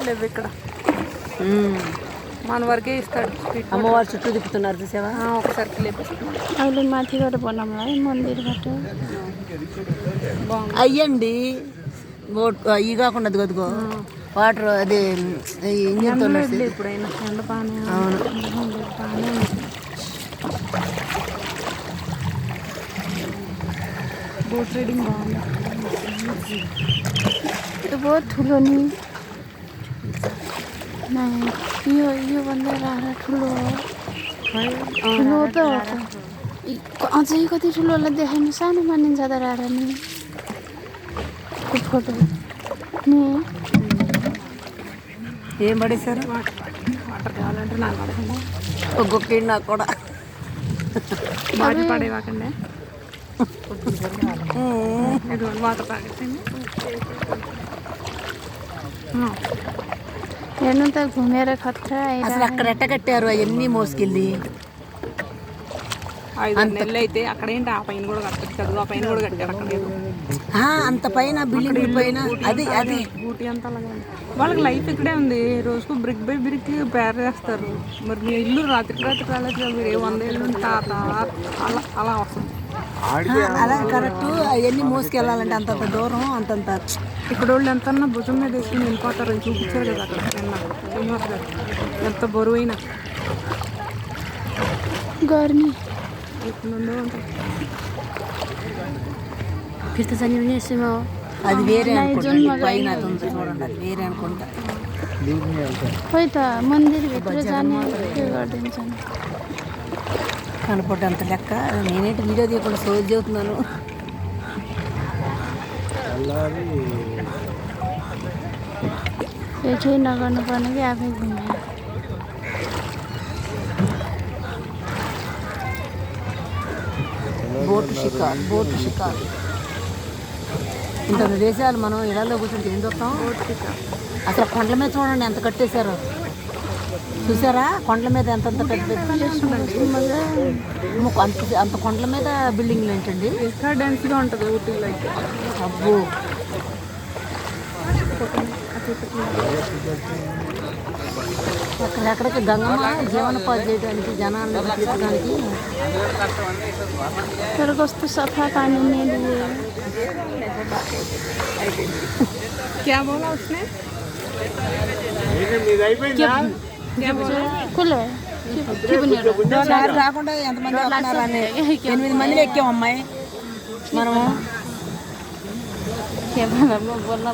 లేవు ఇక్కడ. మన వరకే ఇస్తాడు. అమ్మవారు చుట్టూ తిప్పుతున్నారు చూసావా? ఒక సర్కిల్ లేపిస్తున్నాడు. ಅಲ್ಲಿ ಮಾತಿಗೋಡೆ పోనాంలా ఈ మందిర్ బట్ట అయ్యండి ఇవి కాకుండా గదిగో వాటర్ అది ఇంజిన్తో ఇప్పుడైనా ఎండ బాగానే అవును. బాగానే बोट राइडिंग त्यो बहुत ठुलो नि यो भन्दा रारा ठुलो हो ठुलो त हो त अझै कति ठुलोलाई देखाउनु सानो मानिन्छ त रारा नि त्यो फोटो नि ఏం పడేశారు? వాటర్ కావాలంటే నాకు పడకుండా ఒక్కొక్క నాకు కూడా బాగా పడేవాకండి. వాటర్ తాగేసింది. हेर्नु त घुमेर खतरा అసలు అక్కడ ఎట్ట కట్టారు అవన్నీ మోసుకెళ్ళి? 5 నెలలు అయితే అక్కడేంటి ఆ పైన కూడా కట్టచ్చు కదా. ఆ పైన కూడా కట్టారు అక్కడ లేదు. అంత పైన బిల్డింగ్ పైన అది అది ఊటీ అంతా అలాగే ఉంది. వాళ్ళకి లైఫ్ ఇక్కడే ఉంది. రోజుకు బ్రిక్ బై బ్రిక్ పేర్ చేస్తారు. మరి మీ ఇల్లు రాత్రికి రాత్రి రాలేదు కదా. మీరు 100 ఏళ్ళు తాత అలా అలా వస్తుంది. అలా కరెక్ట్. అవన్నీ మోసుకెళ్ళాలంటే అంతంత దూరం అంతంత. ఇక్కడ వాళ్ళు ఎంత భుజం మీద వేసుకుని వెళ్ళిపోతారు అని చూపించారు కదా అక్కడ శ్రీనివాస్ గారు. ఎంత బరువైనా गर्मी ఇక్కడ నుండి ఉంటుంది. అది వేరే అనుకుంటా. పైన అది ఉంది చూడండి, అది వేరే అనుకుంటా. खोइ त मन्दिरभित्र जाने के गरिदिन्छ नि కనపడ్డంత లెక్క. నేనేంటి వీడియో తీయకుండా సోది చెబుతున్నాను. केही नगर्नु पर्ने कि आफै घुम्ने బోటు షికారు ఇంత దేశాలు మనం ఇళ్లలో కూర్చుంటే ఏం చూస్తాం? అసలు కొండల మీద చూడండి ఎంత కట్టేశారో. చూసారా కొండల మీద ఎంతంత పెద్ద అంత కొండల మీద బిల్డింగ్లు ఏంటండి? ఇంకా డెన్స్గా ఉంటుంది ఊటీలో అయితే. అబ్బో ఎక్కడెక్కడికి గంగమ్మ జీవనోపాధి చేయడానికి జనాలను తీర్చడానికి तर कस्तो सफा पानी नहीं दिए क्या बोला उसने? खुले రాకుండా ఎంతమంది వస్తున్నారని 8 మందిని ఎక్కాం అమ్మాయి మనము. बोलना